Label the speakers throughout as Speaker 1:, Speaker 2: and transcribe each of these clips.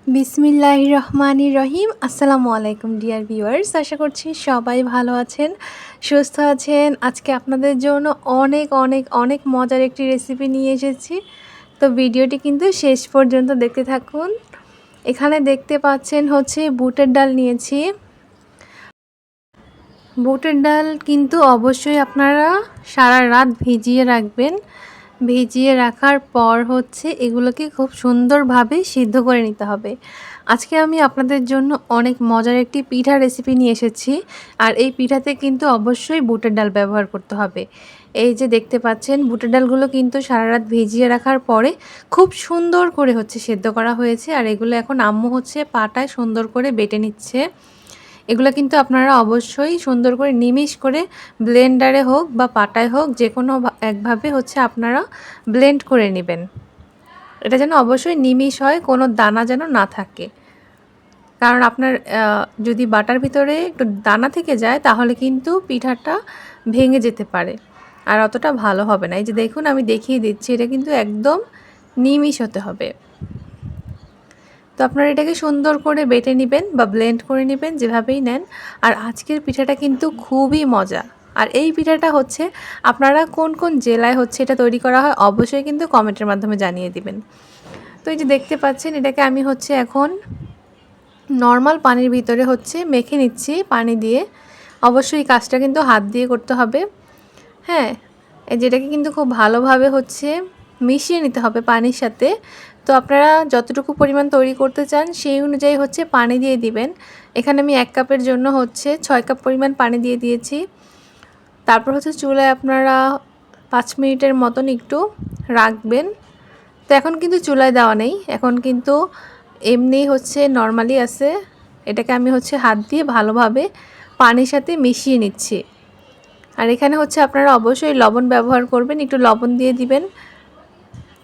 Speaker 1: বিসমিল্লাহির রহমানির রহিম। আসসালামু আলাইকুম ডিয়ার ভিউয়ার্স, আশা করছি সবাই ভালো আছেন, সুস্থ আছেন। আজকে আপনাদের জন্য অনেক অনেক অনেক মজার একটি রেসিপি নিয়ে এসেছি। তো ভিডিওটি কিন্তু শেষ পর্যন্ত দেখতে থাকুন। এখানে দেখতে পাচ্ছেন হচ্ছে বুটের ডাল নিয়েছি। বুটের ডাল কিন্তু অবশ্যই আপনারা সারা রাত ভিজিয়ে রাখবেন। ভিজিয়ে রাখার পর হচ্ছে এগুলোকে খুব সুন্দরভাবে সিদ্ধ করে নিতে হবে। আজকে আমি আপনাদের জন্য অনেক মজার একটি পিঠা রেসিপি নিয়ে এসেছি। আর এই পিঠাতে কিন্তু অবশ্যই বুটের ডাল ব্যবহার করতে হবে। এই যে দেখতে পাচ্ছেন বুটের ডালগুলো কিন্তু সারা রাত ভিজিয়ে রাখার পরে খুব সুন্দর করে হচ্ছে সেদ্ধ করা হয়েছে। আর এগুলো এখন আম্মু হচ্ছে পাটায় সুন্দর করে বেটে নিচ্ছে। এগুলো কিন্তু আপনারা অবশ্যই সুন্দর করে নিমিষ করে ব্লেন্ডারে হোক বা পাটায় হোক যে কোনো একভাবে হচ্ছে আপনারা ব্লেন্ড করে নেবেন। এটা যেন অবশ্যই নিমিষ হয়, কোনো দানা যেন না থাকে। কারণ আপনার যদি বাটার ভিতরে একটু দানা থেকে যায় তাহলে কিন্তু পিঠাটা ভেঙে যেতে পারে আর অতটা ভালো হবে না। এই যে দেখুন আমি দেখিয়ে দিচ্ছি, এটা কিন্তু একদম নিমিষ হতে হবে। তো আপনারা এটাকে সুন্দর করে বেটে নেবেন বা ব্লেন্ড করে নেবেন, যেভাবেই নেন। আর আজকের পিঠাটা কিন্তু খুবই মজা। আর এই পিঠাটা হচ্ছে আপনারা কোন কোন জেলায় হচ্ছে এটা তৈরি করা হয় অবশ্যই কিন্তু কমেন্টের মাধ্যমে জানিয়ে দিবেন। তো এই যে দেখতে পাচ্ছেন এটাকে আমি হচ্ছে এখন নর্মাল পানির ভিতরে হচ্ছে মেখে নিচ্ছি পানি দিয়ে। অবশ্যই কাজটা কিন্তু হাত দিয়ে করতে হবে। হ্যাঁ, যেটাকে কিন্তু খুব ভালোভাবে হচ্ছে মিশিয়ে নিতে হবে পানির সাথে। তো আপনারা যতটুকু পরিমাণ তৈরি করতে চান সেই অনুযায়ী হচ্ছে পানি দিয়ে দিবেন। এখানে আমি 1 কাপের জন্য হচ্ছে 6 কাপ পরিমাণ পানি দিয়ে দিয়েছি। তারপর হচ্ছে চুলায় আপনারা 5 মিনিটের মতন একটু রাখবেন। তো এখন কিন্তু চুলায় দেওয়া নেই, এখন কিন্তু এমনি হচ্ছে নর্মালি আছে। এটাকে আমি হচ্ছে হাত দিয়ে ভালোভাবে পানির সাথে মিশিয়ে নিচ্ছি। আর এখানে হচ্ছে আপনারা অবশ্যই লবণ ব্যবহার করবেন, একটু লবণ দিয়ে দিবেন,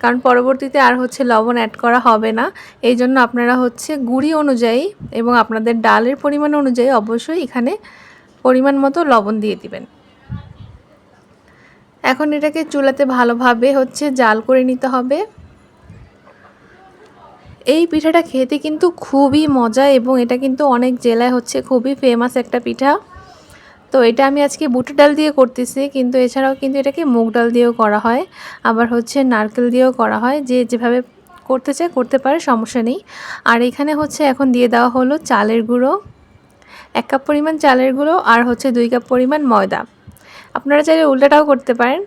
Speaker 1: কারণ পরবর্তীতে আর হচ্ছে লবণ অ্যাড করা হবে না। এই জন্য আপনারা হচ্ছে গুঁড়ি অনুযায়ী এবং আপনাদের ডালের পরিমাণ অনুযায়ী অবশ্যই এখানে পরিমাণ মতো লবণ দিয়ে দিবেন। এখন এটাকে চুলাতে ভালোভাবে হচ্ছে জাল করে নিতে হবে। এই পিঠাটা খেতে কিন্তু খুবই মজা এবং এটা কিন্তু অনেক জেলায় হচ্ছে খুবই ফেমাস একটা পিঠা। তো এটা আমি আজকে বুটের ডাল দিয়ে করতেছি, কিন্তু এছাড়াও কিন্তু এটাকে মুগ ডাল দিয়েও করা হয়, আবার হচ্ছে নারকেল দিয়েও করা হয়। যে যেভাবে করতে চায় করতে পারে, সমস্যা নেই। আর এখানে হচ্ছে এখন দিয়ে দেওয়া হলো চালের গুঁড়ো, 1 কাপ পরিমাণ চালের গুঁড়ো আর হচ্ছে 2 কাপ পরিমাণ ময়দা। আপনারা চাইলে উল্টাটাও করতে পারেন,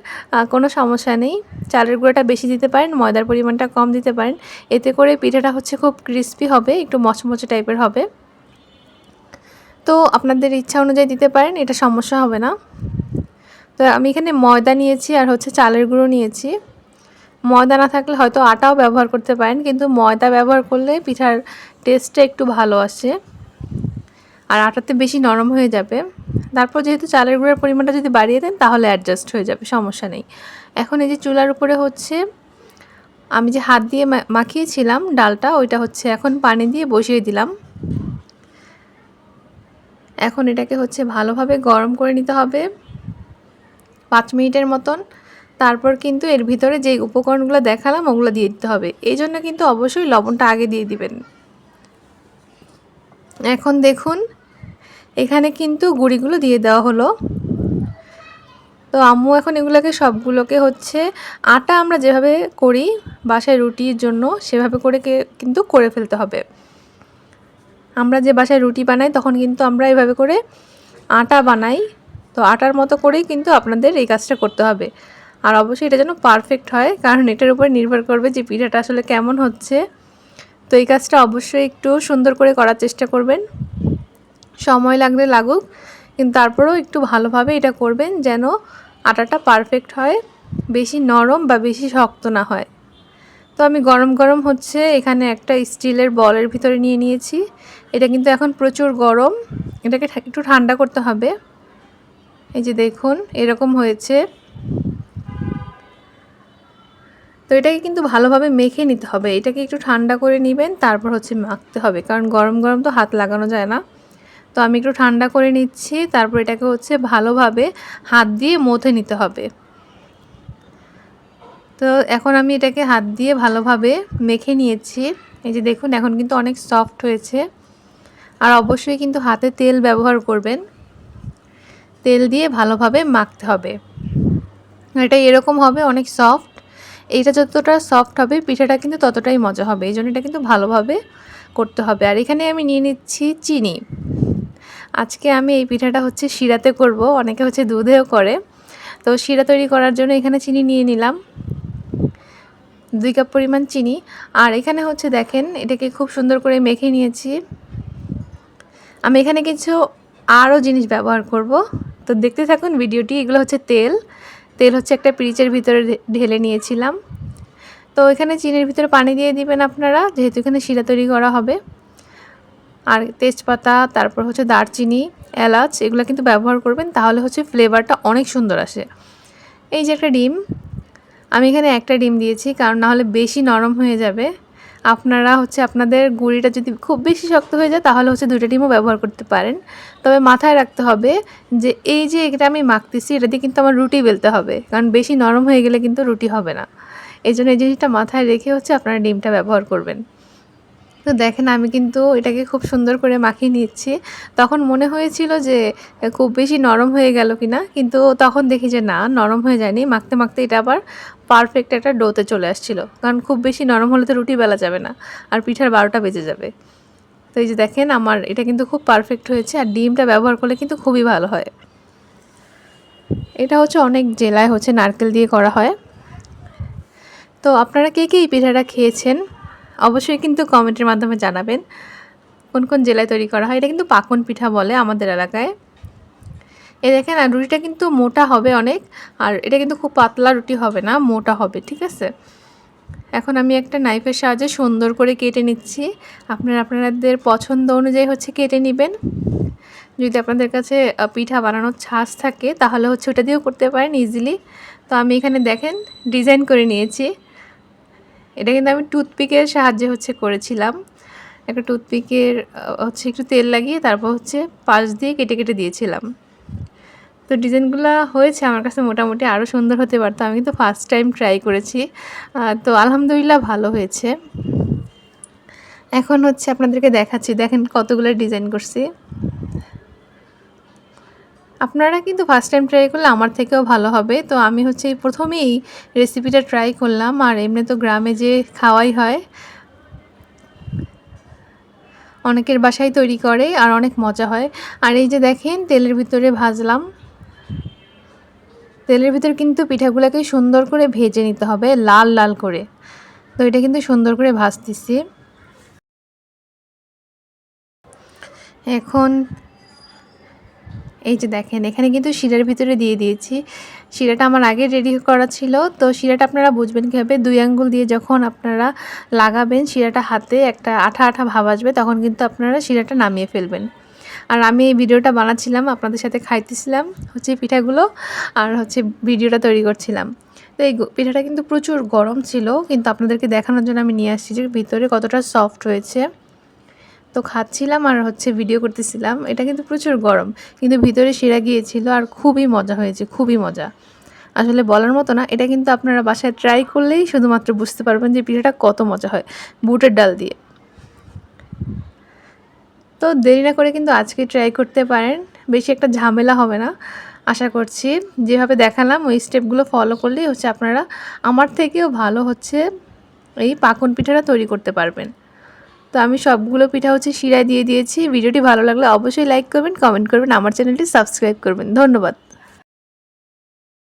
Speaker 1: কোনো সমস্যা নেই। চালের গুঁড়োটা বেশি দিতে পারেন, ময়দার পরিমাণটা কম দিতে পারেন। এতে করে পিঠাটা হচ্ছে খুব ক্রিস্পি হবে, একটু মচমচে টাইপের হবে। তো আপনাদের ইচ্ছা অনুযায়ী দিতে পারেন, এটা সমস্যা হবে না। তো আমি এখানে ময়দা নিয়েছি আর হচ্ছে চালের গুঁড়ো নিয়েছি। ময়দা না থাকলে হয়তো আটাও ব্যবহার করতে পারেন, কিন্তু ময়দা ব্যবহার করলে পিঠার টেস্টটা একটু ভালো আসে আর আটাতে বেশি নরম হয়ে যাবে। তারপর যেহেতু চালের গুঁড়োর পরিমাণটা যদি বাড়িয়ে দেন তাহলে অ্যাডজাস্ট হয়ে যাবে, সমস্যা নেই। এখন এই যে চুলার উপরে হচ্ছে আমি যে হাত দিয়ে মাখিয়েছিলাম ডালটা, ওইটা হচ্ছে এখন পানি দিয়ে বসিয়ে দিলাম। এখন এটাকে হচ্ছে ভালোভাবে গরম করে নিতে হবে 5 মিনিটের মতন। তারপর কিন্তু এর ভিতরে যে উপকরণগুলো দেখালাম ওগুলো দিয়ে দিতে হবে। এই জন্য কিন্তু অবশ্যই লবণটা আগে দিয়ে দিবেন। এখন দেখুন এখানে কিন্তু গুঁড়িগুলো দিয়ে দেওয়া হলো। তো আম্মু এখন এগুলোকে সবগুলোকে হচ্ছে আটা আমরা যেভাবে করি বাসায় রুটির জন্য সেভাবে করে কিন্তু করে ফেলতে হবে। আমরা যে বাসায় রুটি বানাই তখন কিন্তু আমরা এভাবে করে আটা বানাই। তো আটার মতো করেই কিন্তু আপনাদের এই কাজটা করতে হবে। আর অবশ্যই এটা যেন পারফেক্ট হয়, কারণ এটার উপর নির্ভর করবে যে পিঠাটা আসলে কেমন হচ্ছে। তো এই কাজটা অবশ্যই একটু সুন্দর করে করার চেষ্টা করবেন। সময় লাগলে লাগুক, কিন্তু তারপরেও একটু ভালোভাবে এটা করবেন যেন আটাটা পারফেক্ট হয়, বেশি নরম বা বেশি শক্ত না হয়। তো আমি গরম গরম হচ্ছে এখানে একটা স্টিলের বলের ভিতরে নিয়ে নিয়েছি। এটা কিন্তু এখন প্রচুর গরম, এটাকে একটু ঠান্ডা করতে হবে। এই যে দেখুন এরকম হয়েছে। তো এটাকে কিন্তু ভালোভাবে মেখে নিতে হবে, এটাকে একটু ঠান্ডা করে নেবেন, তারপর হচ্ছে মাখতে হবে, কারণ গরম গরম তো হাত লাগানো যায় না। তো আমি একটু ঠান্ডা করে নিচ্ছি, তারপর এটাকে হচ্ছে ভালোভাবে হাত দিয়ে মথে নিতে হবে। তো এখন আমি এটাকে হাত দিয়ে ভালোভাবে মেখে নিয়েছি। এই যে দেখুন এখন কিন্তু অনেক সফট হয়েছে। আর অবশ্যই কিন্তু হাতে তেল ব্যবহার করবেন, তেল দিয়ে ভালোভাবে মাখতে হবে। এটা এরকম হবে অনেক সফট। এইটা যতটা সফট হবে পিঠাটা কিন্তু ততটাই মজা হবে, এই জন্য এটা কিন্তু ভালোভাবে করতে হবে। আর এখানে আমি নিয়ে নিচ্ছি চিনি। আজকে আমি এই পিঠাটা হচ্ছে শিরাতে করব, অনেকে হচ্ছে দুধেও করে। তো শিরা তৈরি করার জন্য এখানে চিনি নিয়ে নিলাম 2 কাপ পরিমাণ চিনি। আর এখানে হচ্ছে দেখেন এটাকে খুব সুন্দর করে মেখে নিয়েছি। আমি এখানে কিছু আরও জিনিস ব্যবহার করব, তো দেখতে থাকুন ভিডিওটি। এগুলো হচ্ছে তেল হচ্ছে একটা পিরিচের ভিতরে ঢেলে নিয়েছিলাম। তো এখানে চিনির ভিতরে পানি দিয়ে দিবেন আপনারা, যেহেতু এখানে শিরা তৈরি করা হবে। আর তেজপাতা, তারপর হচ্ছে দারচিনি, এলাচ এগুলো কিন্তু ব্যবহার করবেন, তাহলে হচ্ছে ফ্লেভারটা অনেক সুন্দর আসে। এই যে একটা ডিম, আমি এখানে একটা ডিম দিয়েছি, কারণ নাহলে বেশি নরম হয়ে যাবে। আপনারা হচ্ছে আপনাদের গুঁড়িটা যদি খুব বেশি শক্ত হয়ে যায় তাহলে হচ্ছে 2টা ডিমও ব্যবহার করতে পারেন। তবে মাথায় রাখতে হবে যে এই যে এটা আমি মাখতেছি এটা দিয়ে কিন্তু আমার রুটি বেলতে হবে, কারণ বেশি নরম হয়ে গেলে কিন্তু রুটি হবে না। এই জন্য এই জিনিসটা মাথায় রেখে হচ্ছে আপনারা ডিমটা ব্যবহার করবেন। তো দেখেন আমি কিন্তু এটাকে খুব সুন্দর করে মাখিয়ে নিচ্ছি। তখন মনে হয়েছিল যে খুব বেশি নরম হয়ে গেল কিনা, কিন্তু তখন দেখি যে না, নরম হয়ে যায়নি। মাখতে মাখতে এটা আবার পারফেক্ট একটা ডোতে চলে আসছিল, কারণ খুব বেশি নরম হলে তো রুটি বেলা যাবে না আর পিঠার 12টা বেজে যাবে। তো এই যে দেখেন আমার এটা কিন্তু খুব পারফেক্ট হয়েছে। আর ডিমটা ব্যবহার করলে কিন্তু খুবই ভালো হয়। এটা হচ্ছে অনেক জেলায় হচ্ছে নারকেল দিয়ে করা হয়। তো আপনারা কে কে এই পিঠাটা খেয়েছেন অবশ্যই কিন্তু কমেন্টের মাধ্যমে জানাবেন কোন কোন জেলায় তৈরি করা হয়। এটা কিন্তু পাকন পিঠা বলে আমাদের এলাকায়। এই দেখেন, আর রুটিটা কিন্তু মোটা হবে অনেক, আর এটা কিন্তু খুব পাতলা রুটি হবে না, মোটা হবে, ঠিক আছে। এখন আমি একটা নাইফের সাহায্যে সুন্দর করে কেটে নিচ্ছি। আপনাদের পছন্দ অনুযায়ী হচ্ছে কেটে নেবেন। যদি আপনাদের কাছে পিঠা বানানোর ছাঁচ থাকে তাহলে হচ্ছে ওটা দিয়েও করতে পারেন ইজিলি। তো আমি এখানে দেখেন ডিজাইন করে নিয়েছি। এটা কিন্তু আমি টুথপিকের সাহায্যে হচ্ছে করেছিলাম। একটা টুথপিকের হচ্ছে একটু তেল লাগিয়ে তারপর হচ্ছে পাশ দিয়ে কেটে কেটে দিয়েছিলাম। তো ডিজাইনগুলো হয়েছে আমার কাছে মোটামুটি, আরও সুন্দর হতে পারতো। আমি কিন্তু ফার্স্ট টাইম ট্রাই করেছি, তো আলহামদুলিল্লাহ ভালো হয়েছে। এখন হচ্ছে আপনাদেরকে দেখাচ্ছি, দেখেন কতগুলো ডিজাইন করছি। আপনারা কিন্তু ফার্স্ট টাইম ট্রাই করলে আমার থেকেও ভালো হবে। তো আমি হচ্ছে প্রথমেই রেসিপিটা ট্রাই করলাম, আর এমনি তো গ্রামে যে খাওয়াই হয়, অনেকের বাসায় তৈরি করে আর অনেক মজা হয়। আর এই যে দেখেন তেলের ভিতরে ভাজলাম, তেলের ভিতর কিন্তু পিঠাগুলোকে সুন্দর করে ভেজে নিতে হবে লাল লাল করে। তো এটা কিন্তু সুন্দর করে ভাজতেছি। এখন এই যে দেখেন এখানে কিন্তু শিরার ভিতরে দিয়ে দিয়েছি। শিরাটা আমার আগে রেডি করা ছিল। তো শিরাটা আপনারা বুঝবেন কীভাবে, 2 আঙ্গুল দিয়ে যখন আপনারা লাগাবেন শিরাটা হাতে একটা আঠা আঠা ভাব আসবে, তখন কিন্তু আপনারা শিরাটা নামিয়ে ফেলবেন। আর আমি এই ভিডিওটা বানাচ্ছিলাম, আপনাদের সাথে খাইতেছিলাম হচ্ছে পিঠাগুলো, আর হচ্ছে ভিডিওটা তৈরি করছিলাম। তো এই পিঠাটা কিন্তু প্রচুর গরম ছিল, কিন্তু আপনাদেরকে দেখানোর জন্য আমি নিয়ে আসছি যে ভিতরে কতটা সফট হয়েছে। তো খাচ্ছিলাম আর হচ্ছে ভিডিও করতেছিলাম। এটা কিন্তু প্রচুর গরম, কিন্তু ভিতরে শিরা গিয়েছিল আর খুবই মজা হয়েছে, খুবই মজা। আসলে বলার মতো না। এটা কিন্তু আপনারা বাসায় ট্রাই করলেই শুধুমাত্র বুঝতে পারবেন যে পিঠাটা কত মজা হয় বুটের ডাল দিয়ে। তো দেরি না করে কিন্তু আজকে ট্রাই করতে পারেন, বেশি একটা ঝামেলা হবে না আশা করছি। যেভাবে দেখালাম ওই স্টেপগুলো ফলো করলেই হচ্ছে আপনারা আমার থেকেও ভালো হচ্ছে এই পাকন পিঠাটা তৈরি করতে পারবেন। তো আমি সবগুলো পিঠা হচ্ছে শিরায় দিয়ে দিয়েছি। ভিডিওটি ভালো লাগলে অবশ্যই লাইক করবেন, কমেন্ট করবেন, আমার চ্যানেলটি সাবস্ক্রাইব করবেন। ধন্যবাদ।